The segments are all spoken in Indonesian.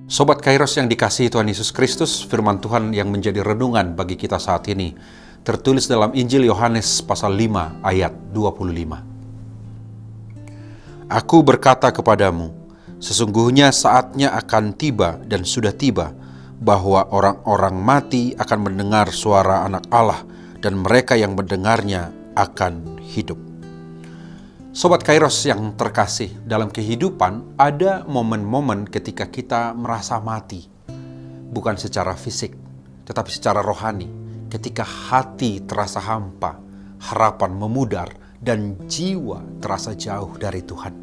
Sobat Kairos yang dikasihi Tuhan Yesus Kristus, firman Tuhan yang menjadi renungan bagi kita saat ini tertulis dalam Injil Yohanes pasal 5 ayat 25. Aku berkata kepadamu, sesungguhnya saatnya akan tiba dan sudah tiba, bahwa orang-orang mati akan mendengar suara Anak Allah dan mereka yang mendengarnya akan hidup. Sobat Kairos yang terkasih, dalam kehidupan ada momen-momen ketika kita merasa mati. Bukan secara fisik, tetapi secara rohani. Ketika hati terasa hampa, harapan memudar, dan jiwa terasa jauh dari Tuhan.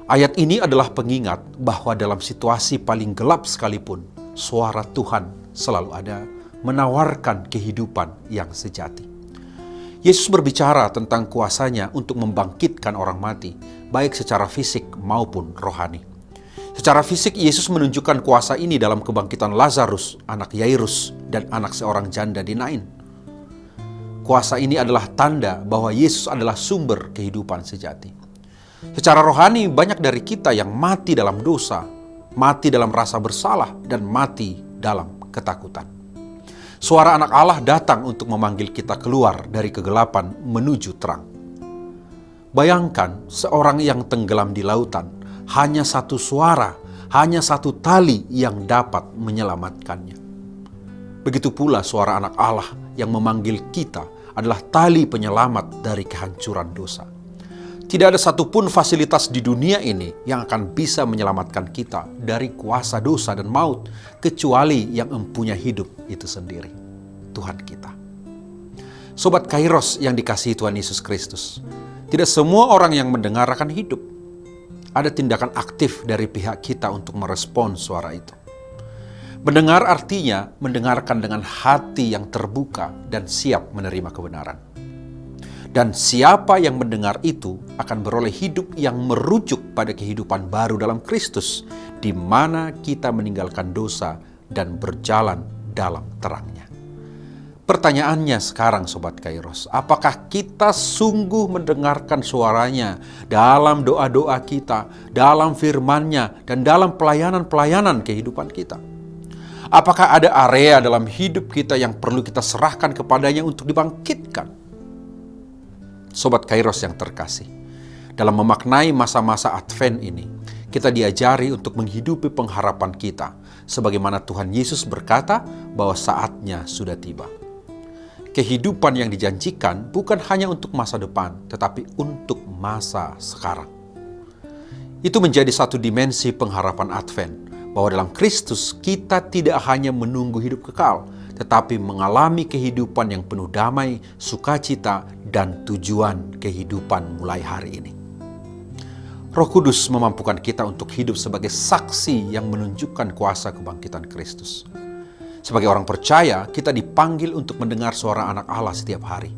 Ayat ini adalah pengingat bahwa dalam situasi paling gelap sekalipun, suara Tuhan selalu ada menawarkan kehidupan yang sejati. Yesus berbicara tentang kuasanya untuk membangkitkan orang mati, baik secara fisik maupun rohani. Secara fisik, Yesus menunjukkan kuasa ini dalam kebangkitan Lazarus, anak Yairus, dan anak seorang janda di Nain. Kuasa ini adalah tanda bahwa Yesus adalah sumber kehidupan sejati. Secara rohani, banyak dari kita yang mati dalam dosa, mati dalam rasa bersalah, dan mati dalam ketakutan. Suara Anak Allah datang untuk memanggil kita keluar dari kegelapan menuju terang. Bayangkan seorang yang tenggelam di lautan, hanya satu suara, hanya satu tali yang dapat menyelamatkannya. Begitu pula suara Anak Allah yang memanggil kita adalah tali penyelamat dari kehancuran dosa. Tidak ada satupun fasilitas di dunia ini yang akan bisa menyelamatkan kita dari kuasa dosa dan maut, kecuali yang mempunyai hidup itu sendiri, Tuhan kita. Sobat Kairos yang dikasihi Tuhan Yesus Kristus, tidak semua orang yang mendengar akan hidup. Ada tindakan aktif dari pihak kita untuk merespon suara itu. Mendengar artinya mendengarkan dengan hati yang terbuka dan siap menerima kebenaran. Dan siapa yang mendengar itu akan beroleh hidup yang merujuk pada kehidupan baru dalam Kristus, di mana kita meninggalkan dosa dan berjalan dalam terangnya. Pertanyaannya sekarang Sobat Kairos, apakah kita sungguh mendengarkan suaranya dalam doa-doa kita, dalam firman-Nya, dan dalam pelayanan-pelayanan kehidupan kita? Apakah ada area dalam hidup kita yang perlu kita serahkan kepadanya untuk dibangkitkan? Sobat Kairos yang terkasih, dalam memaknai masa-masa Advent ini, kita diajari untuk menghidupi pengharapan kita, sebagaimana Tuhan Yesus berkata bahwa saatnya sudah tiba. Kehidupan yang dijanjikan bukan hanya untuk masa depan, tetapi untuk masa sekarang. Itu menjadi satu dimensi pengharapan Advent, bahwa dalam Kristus kita tidak hanya menunggu hidup kekal, tetapi mengalami kehidupan yang penuh damai, sukacita, dan tujuan kehidupan mulai hari ini. Roh Kudus memampukan kita untuk hidup sebagai saksi yang menunjukkan kuasa kebangkitan Kristus. Sebagai orang percaya, kita dipanggil untuk mendengar suara Anak Allah setiap hari.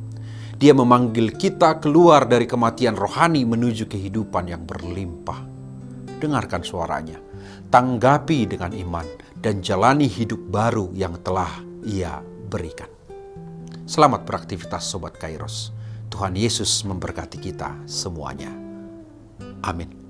Dia memanggil kita keluar dari kematian rohani menuju kehidupan yang berlimpah. Dengarkan suaranya, tanggapi dengan iman, dan jalani hidup baru yang telah Ia berikan. Selamat beraktivitas Sobat Kairos. Tuhan Yesus memberkati kita semuanya. Amin.